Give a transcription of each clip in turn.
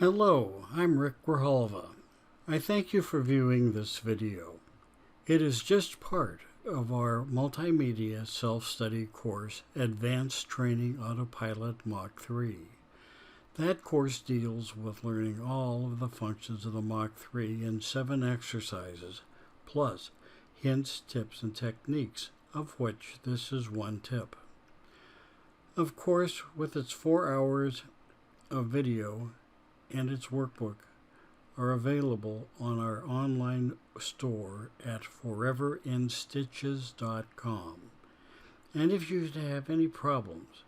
Hello, I'm Rick Grijalva. I thank you for viewing this video. It is just part of our multimedia self-study course, Advanced Training AutoPilot Mach 3. That course deals with learning all of the functions of the Mach 3 in 7 exercises, plus hints, tips, and techniques, of which this is one tip. Of course, with its 4 hours of video and its workbook are available on our online store at foreverinstitches.com. And if you have any problems,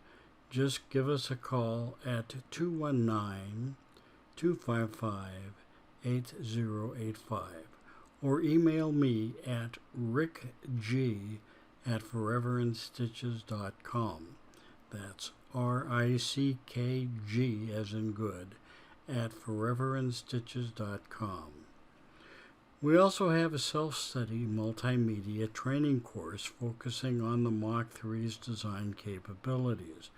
just give us a call at 219-255-8085 or email me at rickg@foreverinstitches.com. That's RICKG as in good, at foreverinstitches.com. We also have a self-study multimedia training course focusing on the Mach 3's design capabilities.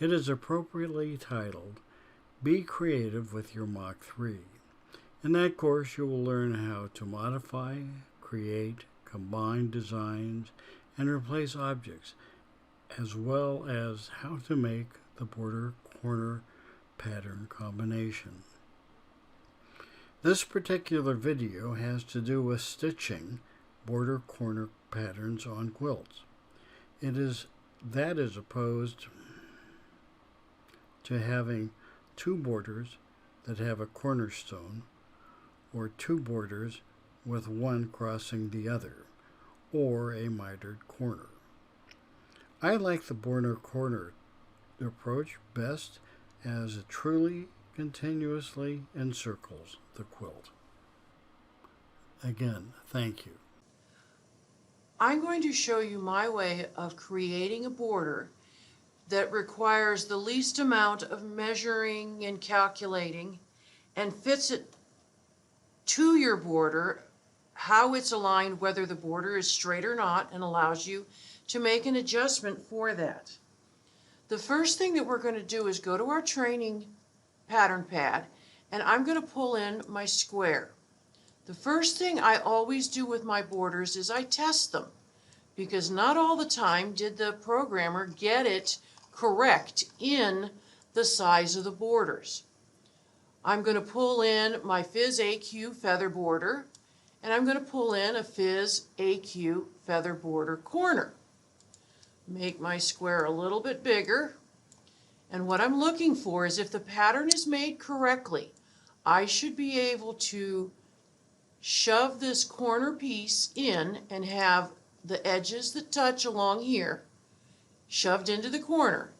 It is appropriately titled, Be Creative with Your Mach 3. In that course, you will learn how to modify, create, combine designs, and replace objects, as well as how to make the border-corner pattern combination. This particular video has to do with stitching border-corner patterns on quilts. That is opposed to having 2 borders that have a cornerstone, or 2 borders with one crossing the other, or a mitered corner. I like the border-corner approach best as it truly continuously encircles the quilt. Again, thank you. I'm going to show you my way of creating a border that requires the least amount of measuring and calculating and fits it to your border, how it's aligned, whether the border is straight or not, and allows you to make an adjustment for that. The first thing that we're going to do is go to our training pattern pad, and I'm going to pull in my square. The first thing I always do with my borders is I test them, because not all the time did the programmer get it correct in the size of the borders. I'm going to pull in my Fizz AQ feather border, and I'm going to pull in a Fizz AQ feather border corner. Make my square a little bit bigger, and what I'm looking for is if the pattern is made correctly, I should be able to shove this corner piece in and have the edges that touch along here shoved into the corner,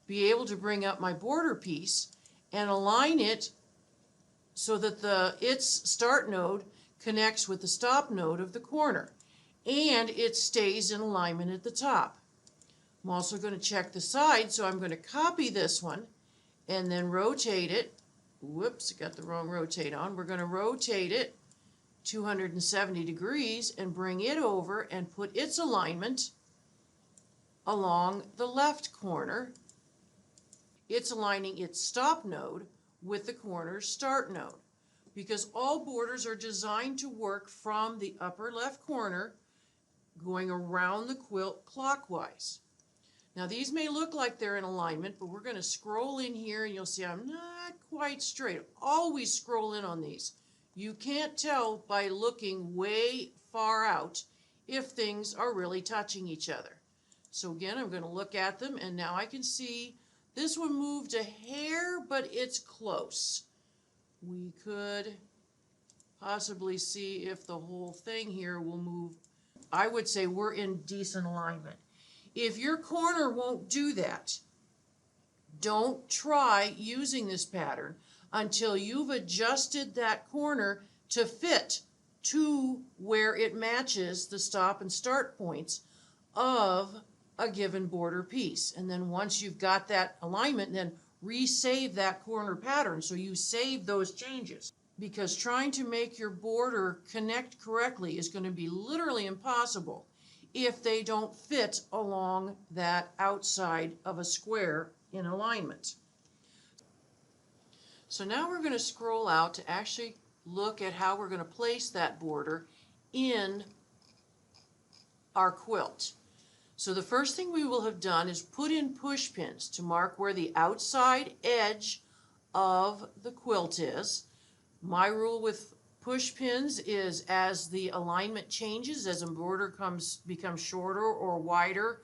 be able to bring up my border piece and align it so that its start node connects with the stop node of the corner, and it stays in alignment at the top. I'm also going to check the side, so I'm going to copy this one and then rotate it. Whoops, I got the wrong rotate on. We're going to rotate it 270 degrees and bring it over and put its alignment along the left corner. It's aligning its stop node with the corner's start node, because all borders are designed to work from the upper left corner going around the quilt clockwise. Now these may look like they're in alignment, but we're going to scroll in here and you'll see I'm not quite straight. Always scroll in on these. You can't tell by looking way far out if things are really touching each other. So again, I'm going to look at them, and now I can see this one moved a hair, but it's close. We could possibly see if the whole thing here will move. I would say we're in decent alignment. If your corner won't do that, don't try using this pattern until you've adjusted that corner to fit to where it matches the stop and start points of a given border piece. And then once you've got that alignment, then resave that corner pattern so you save those changes. Because trying to make your border connect correctly is going to be literally impossible if they don't fit along that outside of a square in alignment. So now we're going to scroll out to actually look at how we're going to place that border in our quilt. So the first thing we will have done is put in push pins to mark where the outside edge of the quilt is. My rule with push pins is as the alignment changes, as a border becomes shorter or wider,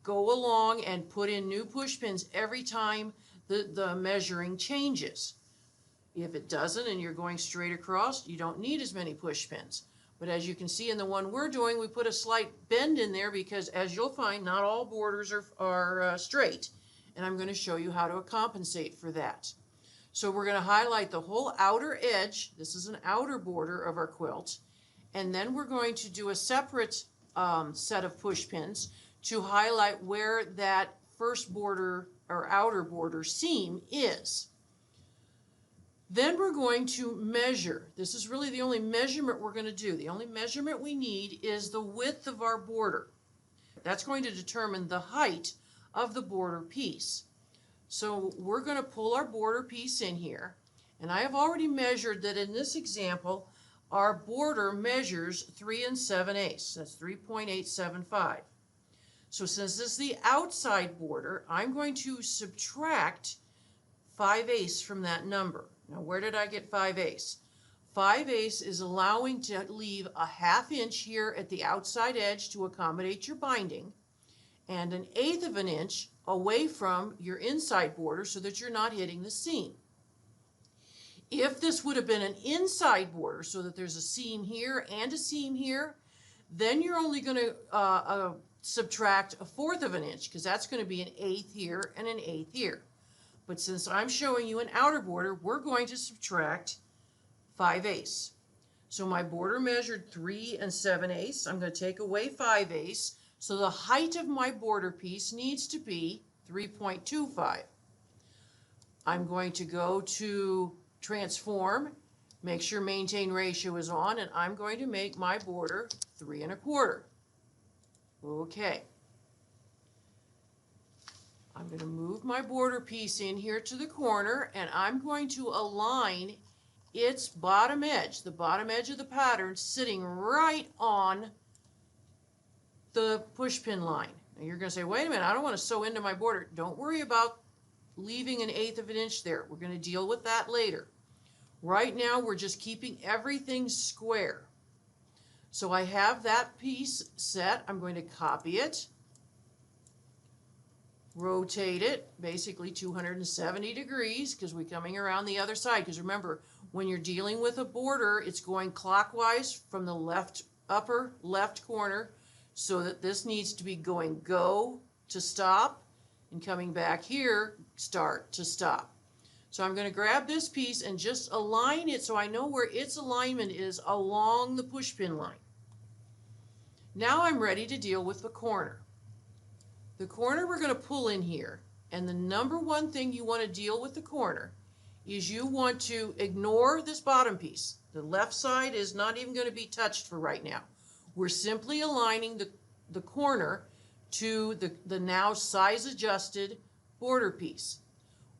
go along and put in new push pins every time the measuring changes. If it doesn't and you're going straight across, you don't need as many push pins. But as you can see in the one we're doing, we put a slight bend in there because, as you'll find, not all borders are straight. And I'm going to show you how to compensate for that. So we're going to highlight the whole outer edge. This is an outer border of our quilt. And then we're going to do a separate set of push pins to highlight where that first border or outer border seam is. Then we're going to measure. This is really the only measurement we're going to do. The only measurement we need is the width of our border. That's going to determine the height of the border piece. So we're going to pull our border piece in here. And I have already measured that in this example, our border measures 3 7/8. That's 3.875. So since this is the outside border, I'm going to subtract 5/8 from that number. Now, where did I get 5/8? 5/8 is allowing to leave a 1/2 inch here at the outside edge to accommodate your binding, and 1/8 of an inch away from your inside border so that you're not hitting the seam. If this would have been an inside border so that there's a seam here and a seam here, then you're only going to subtract 1/4 of an inch because that's going to be 1/8 here and 1/8 here. But since I'm showing you an outer border, we're going to subtract 5/8. So my border measured 3 7/8. I'm going to take away 5/8. So the height of my border piece needs to be 3.25. I'm going to go to transform, make sure maintain ratio is on, and I'm going to make my border 3 1/4. Okay. I'm going to move my border piece in here to the corner, and I'm going to align its bottom edge, the bottom edge of the pattern, sitting right on the push pin line. Now you're going to say, wait a minute, I don't want to sew into my border. Don't worry about leaving 1/8 of an inch there. We're going to deal with that later. Right now, we're just keeping everything square. So I have that piece set. I'm going to copy it, rotate it, basically 270 degrees because we're coming around the other side. Because remember, when you're dealing with a border, it's going clockwise from the upper left corner, so that this needs to be going go to stop, and coming back here, start to stop. So I'm going to grab this piece and just align it so I know where its alignment is along the push pin line. Now I'm ready to deal with the corner. The corner we're going to pull in here, and the number one thing you want to deal with the corner is you want to ignore this bottom piece. The left side is not even going to be touched for right now. We're simply aligning the corner to the now size adjusted border piece.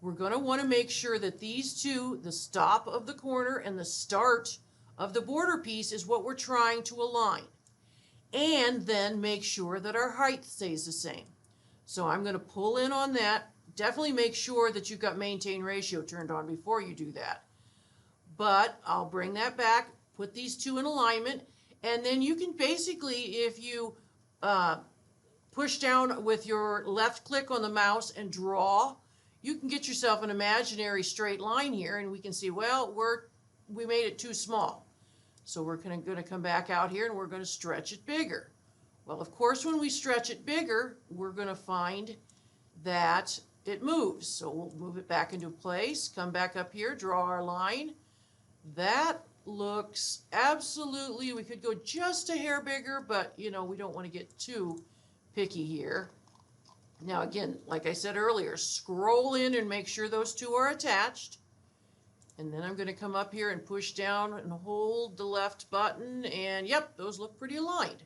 We're going to want to make sure that these two, the stop of the corner and the start of the border piece, is what we're trying to align. And then make sure that our height stays the same. So I'm going to pull in on that. Definitely make sure that you've got maintain ratio turned on before you do that. But I'll bring that back, put these two in alignment, and then you can basically, if you push down with your left click on the mouse and draw, you can get yourself an imaginary straight line here, and we can see, well, we made it too small. So we're going to come back out here and we're going to stretch it bigger. Well, of course, when we stretch it bigger, we're going to find that it moves. So we'll move it back into place, come back up here, draw our line. That looks absolutely, we could go just a hair bigger, but we don't want to get too picky here. Now again, like I said earlier, scroll in and make sure those two are attached. And then I'm going to come up here and push down and hold the left button, and yep, those look pretty aligned.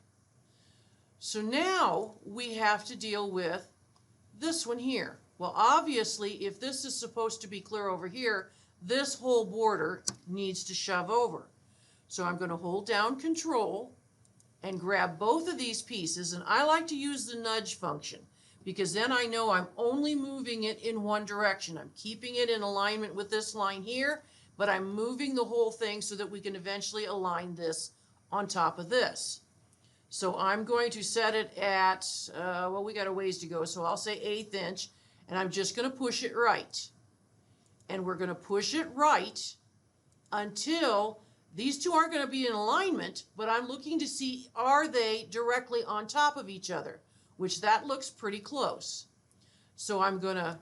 So now we have to deal with this one here. Well, obviously, if this is supposed to be clear over here, this whole border needs to shove over. So I'm going to hold down Control and grab both of these pieces, and I like to use the nudge function because then I know I'm only moving it in one direction. I'm keeping it in alignment with this line here, but I'm moving the whole thing so that we can eventually align this on top of this. So I'm going to set it at, well, we got a ways to go, so I'll say 1/8 inch, and I'm just going to push it right. And we're going to push it right until these two aren't going to be in alignment, but I'm looking to see, are they directly on top of each other, which that looks pretty close. So I'm going to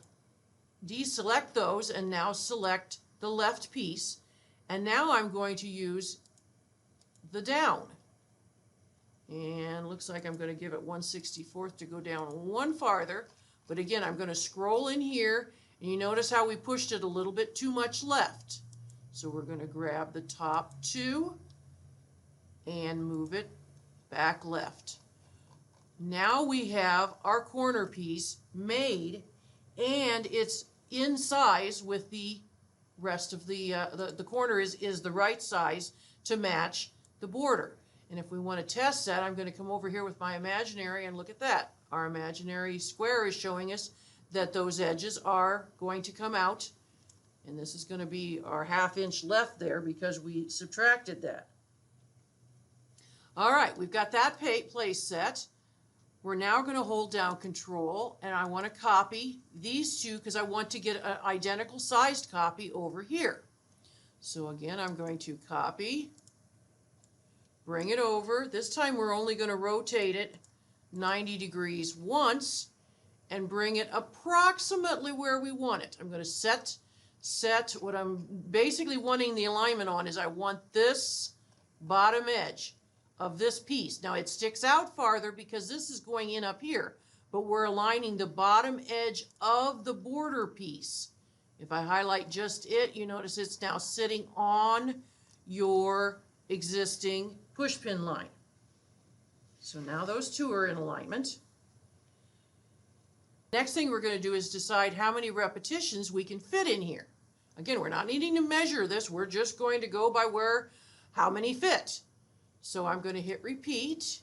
deselect those and now select the left piece. And now I'm going to use the down. And looks like I'm going to give it 1/64 to go down one farther. But again, I'm going to scroll in here, and you notice how we pushed it a little bit too much left. So we're going to grab the top two and move it back left. Now we have our corner piece made, and it's in size with the rest of the corner is the right size to match the border. And if we want to test that, I'm going to come over here with my imaginary and look at that. Our imaginary square is showing us that those edges are going to come out. And this is going to be our 1/2 inch left there because we subtracted that. All right, we've got that place set. We're now going to hold down Control, and I want to copy these two because I want to get an identical sized copy over here. So again, I'm going to copy, bring it over. This time we're only going to rotate it 90 degrees once and bring it approximately where we want it. I'm going to set what I'm basically wanting the alignment on is I want this bottom edge of this piece. Now it sticks out farther because this is going in up here, but we're aligning the bottom edge of the border piece. If I highlight just it, you notice it's now sitting on your existing push pin line. So now those two are in alignment. Next thing we're going to do is decide how many repetitions we can fit in here. Again, we're not needing to measure this. We're just going to go by how many fit. So I'm going to hit repeat.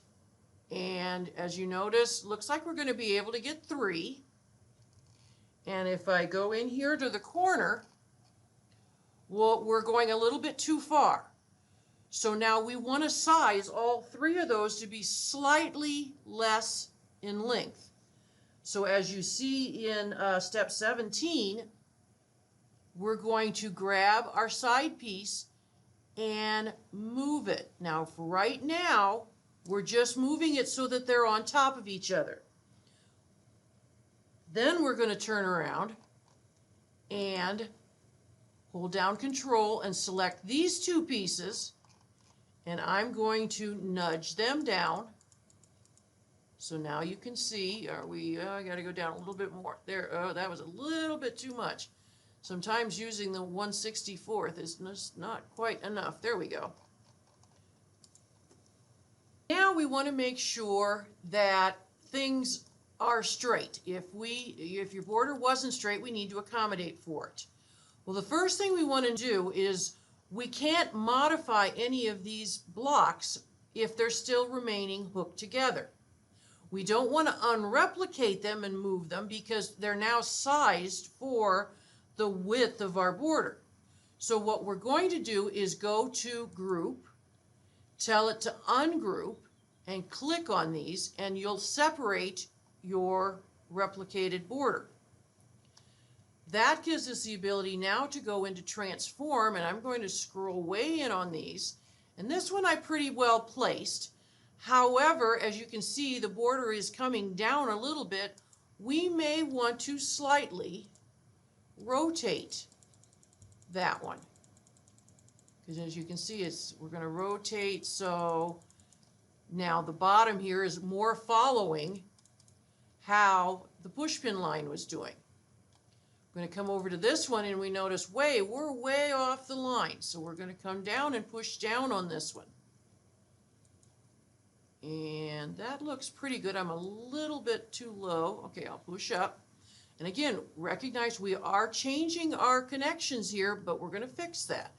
And as you notice, looks like we're going to be able to get 3. And if I go in here to the corner, well, we're going a little bit too far. So now we want to size all 3 of those to be slightly less in length. So as you see in step 17, we're going to grab our side piece and move it. Now, for right now, we're just moving it so that they're on top of each other. Then we're going to turn around and hold down Control and select these 2 pieces, and I'm going to nudge them down. So now you can see, I got to go down a little bit more. There, that was a little bit too much. Sometimes using the 1/64 is just not quite enough. There we go. Now we want to make sure that things are straight. If your border wasn't straight, we need to accommodate for it. Well, the first thing we want to do is we can't modify any of these blocks if they're still remaining hooked together. We don't want to unreplicate them and move them because they're now sized for the width of our border. So what we're going to do is go to Group, tell it to ungroup, and click on these, and you'll separate your replicated border. That gives us the ability now to go into Transform, and I'm going to scroll way in on these. And this one I pretty well placed. However, as you can see, the border is coming down a little bit. We may want to slightly rotate that one. Because as you can see, we're going to rotate so now the bottom here is more following how the push pin line was doing. I'm going to come over to this one and we notice, we're way off the line. So we're going to come down and push down on this one. And that looks pretty good. I'm a little bit too low. Okay, I'll push up. And again, recognize we are changing our connections here, but we're going to fix that.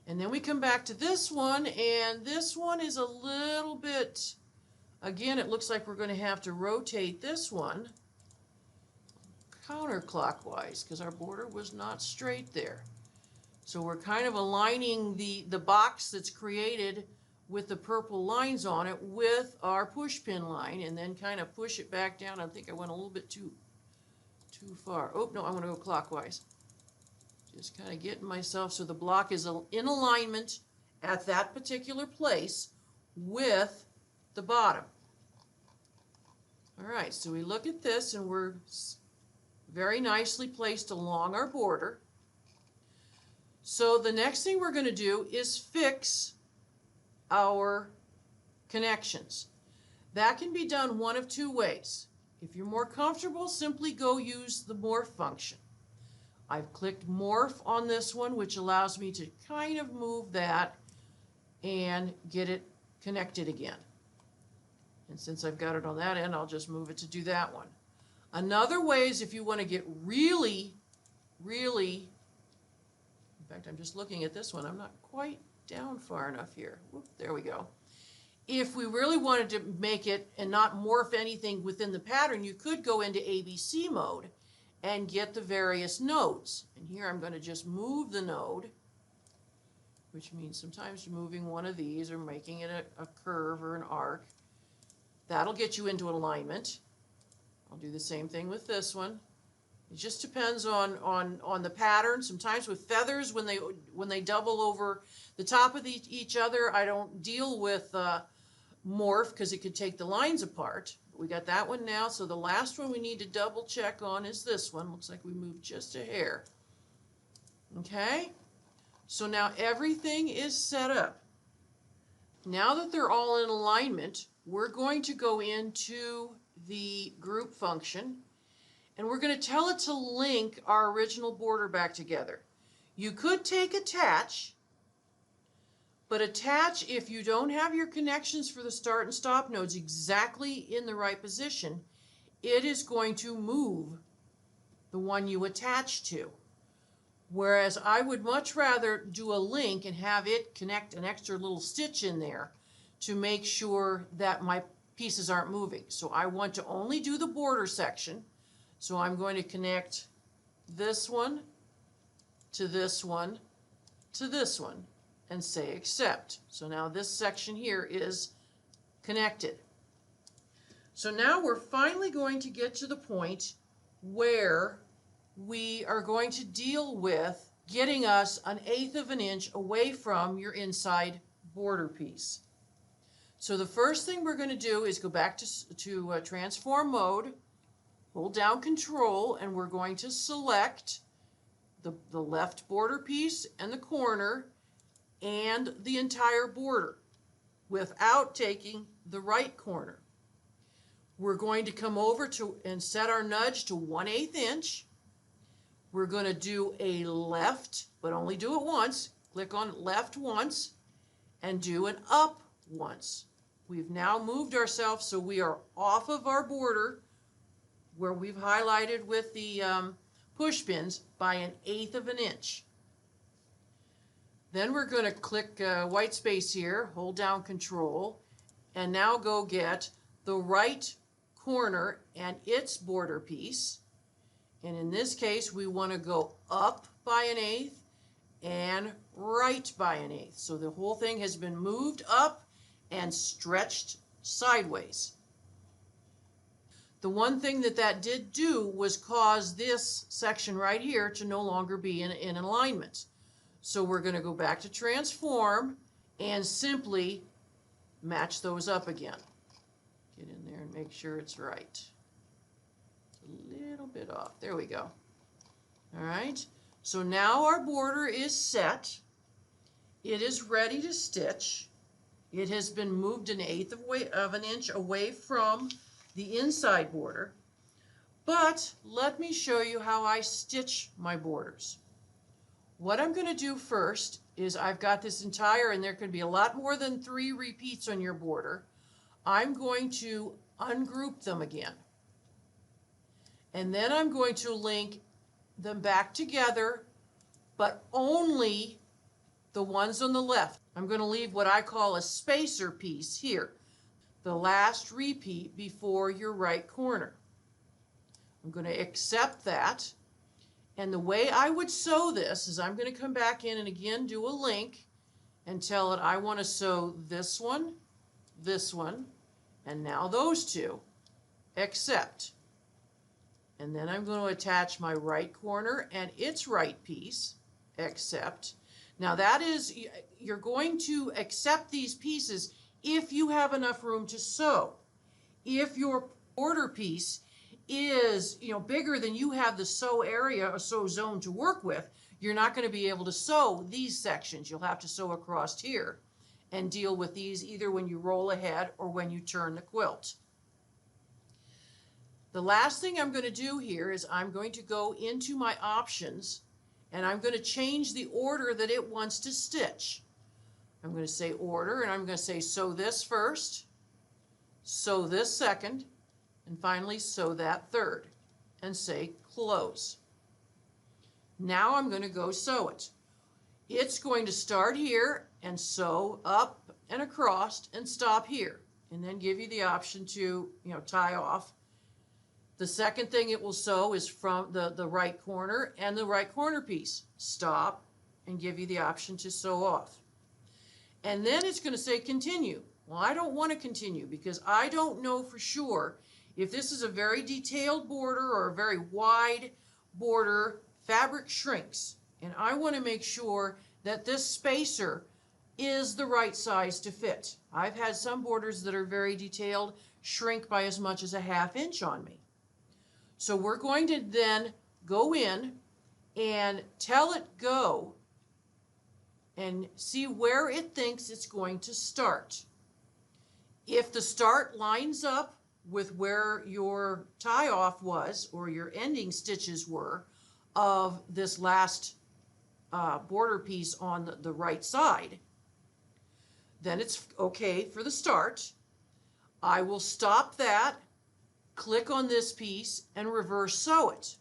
And then we come back to this one, and this one is a little bit, again, it looks like we're going to have to rotate this one counterclockwise because our border was not straight there. So we're kind of aligning the box that's created with the purple lines on it with our push pin line, and then kind of push it back down. I think I went a little bit too far. Oh, no, I'm going to go clockwise. Just kind of getting myself so the block is in alignment at that particular place with the bottom. All right, so we look at this and we're very nicely placed along our border. So the next thing we're going to do is fix our connections. That can be done one of two ways. If you're more comfortable, simply go use the morph function. I've clicked morph on this one, which allows me to kind of move that and get it connected again. And since I've got it on that end, I'll just move it to do that one. Another way is if you want to get really, in fact, I'm just looking at this one. I'm not quite down far enough here. Whoop, there we go. If we really wanted to make it and not morph anything within the pattern, you could go into ABC mode and get the various nodes. And here I'm going to just move the node, which means sometimes you're moving one of these or making it a curve or an arc. That'll get you into alignment. I'll do the same thing with this one. It just depends on the pattern. Sometimes with feathers, when they double over the top of each other, I don't deal with morph because it could take the lines apart. We got that one now, so the last one we need to double check on is this one. Looks like we moved just a hair. Okay, so now everything is set up. Now that they're all in alignment, we're going to go into the group function and we're going to tell it to link our original border back together. You could take attach, but attach, if you don't have your connections for the start and stop nodes exactly in the right position, it is going to move the one you attach to. Whereas I would much rather do a link and have it connect an extra little stitch in there to make sure that my pieces aren't moving. So I want to only do the border section. So I'm going to connect this one to this one to this one and say accept. So now this section here is connected. So now we're finally going to get to the point where we are going to deal with getting us 1/8 of an inch away from your inside border piece. So the first thing we're going to do is go back to transform mode, hold down control, and we're going to select the left border piece and the corner and the entire border without taking the right corner. We're going to come over to and set our nudge to 1/8 inch. We're going to do a left, but only do it once. Click on left once and do an up once. We've now moved ourselves so we are off of our border where we've highlighted with the push pins by 1/8 of an inch. Then we're going to click white space here, hold down control, and now go get the right corner and its border piece. And in this case, we want to go up by 1/8 and right by 1/8. So the whole thing has been moved up and stretched sideways. The one thing that did do was cause this section right here to no longer be in alignment. So we're going to go back to transform and simply match those up again. Get in there and make sure it's right. A little bit off. There we go. All right. So now our border is set. It is ready to stitch. It has been moved 1/8 of an inch away from the inside border. But let me show you how I stitch my borders. What I'm going to do first is I've got this entire, and there can be a lot more than 3 repeats on your border. I'm going to ungroup them again. And then I'm going to link them back together, but only the ones on the left. I'm going to leave what I call a spacer piece here, the last repeat before your right corner. I'm going to accept that. And the way I would sew this is I'm going to come back in and again do a link and tell it I want to sew this one, and now those two. Accept. And then I'm going to attach my right corner and its right piece. Accept. Now that is, you're going to accept these pieces if you have enough room to sew. If your border piece is bigger than you have the sew area or sew zone to work with, you're not going to be able to sew these sections. You'll have to sew across here and deal with these either when you roll ahead or when you turn the quilt. The last thing I'm going to do here is I'm going to go into my options and I'm going to change the order that it wants to stitch. I'm going to say order and I'm going to say sew this first, sew this second, and finally sew that third, and say close. Now I'm going to go sew it. It's going to start here and sew up and across and stop here, and then give you the option to tie off. The second thing it will sew is from the right corner and the right corner piece. Stop and give you the option to sew off. And then it's going to say continue. Well, I don't want to continue because I don't know for sure if this is a very detailed border or a very wide border. Fabric shrinks, and I want to make sure that this spacer is the right size to fit. I've had some borders that are very detailed shrink by as much as a ½ inch on me. So we're going to then go in and tell it go and see where it thinks it's going to start. If the start lines up with where your tie off was or your ending stitches were of this last border piece on the right side, then it's okay for the start. I will stop that, click on this piece, and reverse sew it.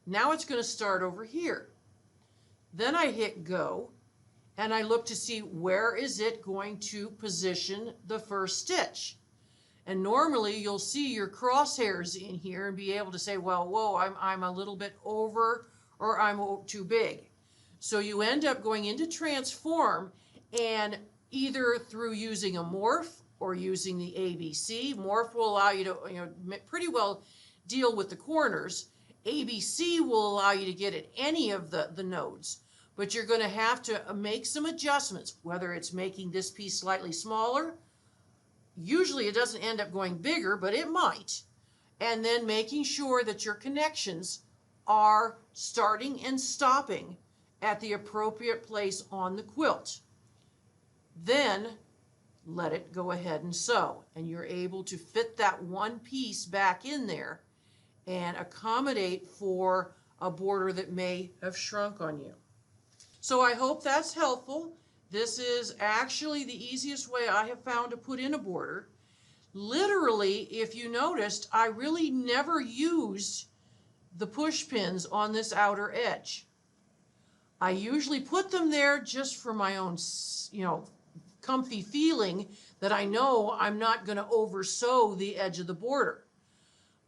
Now it's going to start over here. Then I hit go, and I look to see where is it going to position the first stitch. And normally you'll see your crosshairs in here and be able to say, well, whoa, I'm a little bit over or I'm too big. So you end up going into transform, and either through using a morph or using the ABC. Morph will allow you to pretty well deal with the corners. ABC will allow you to get at any of the nodes. But you're going to have to make some adjustments, whether it's making this piece slightly smaller. Usually it doesn't end up going bigger, but it might. And then making sure that your connections are starting and stopping at the appropriate place on the quilt. Then let it go ahead and sew, and you're able to fit that one piece back in there and accommodate for a border that may have shrunk on you. So I hope that's helpful. This is actually the easiest way I have found to put in a border. Literally, if you noticed, I really never used the push pins on this outer edge. I usually put them there just for my own, comfy feeling that I know I'm not going to over sew the edge of the border.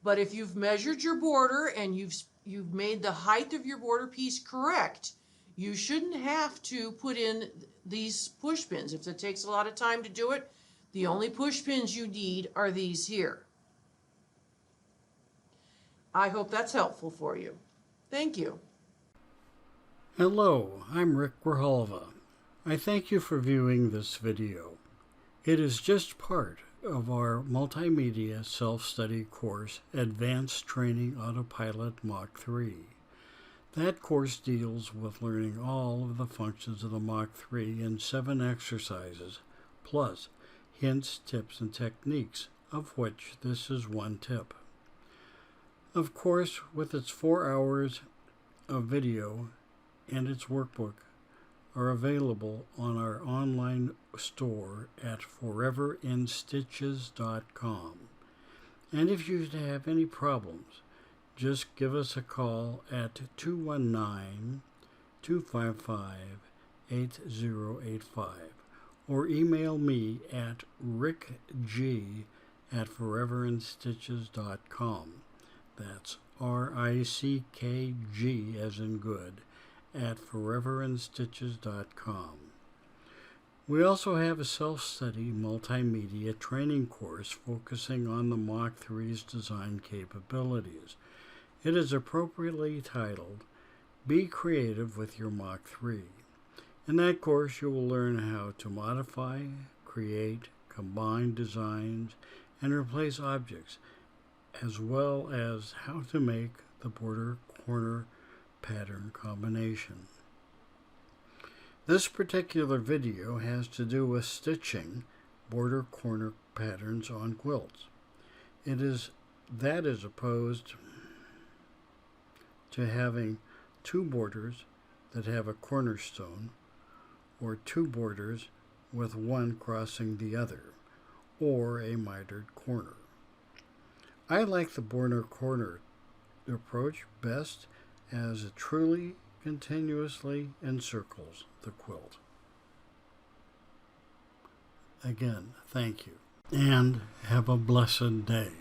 But if you've measured your border and you've made the height of your border piece correct, you shouldn't have to put in these push pins. If it takes a lot of time to do it, the only push pins you need are these here. I hope that's helpful for you. Thank you. Hello, I'm Rick Grijalva. I thank you for viewing this video. It is just part of our multimedia self-study course, Advanced Training AutoPilot Mach 3. That course deals with learning all of the functions of the Mach 3 in 7 exercises, plus hints, tips, and techniques, of which this is one tip. Of course, with its 4 hours of video and its workbook are available on our online store at foreverinstitches.com. And if you have any problems, just give us a call at 219-255-8085 or email me at rickg@foreverinstitches.com. That's RICKG as in good, at foreverinstitches.com. We also have a self-study multimedia training course focusing on the Mach 3's design capabilities. It is appropriately titled, Be Creative with Your Mach 3. In that course, you will learn how to modify, create, combine designs, and replace objects, as well as how to make the border-corner pattern combination. This particular video has to do with stitching border-corner patterns on quilts. That is opposed to having two borders that have a cornerstone, or two borders with one crossing the other, or a mitered corner. I like the border corner approach best, as it truly continuously encircles the quilt. Again, thank you, and have a blessed day.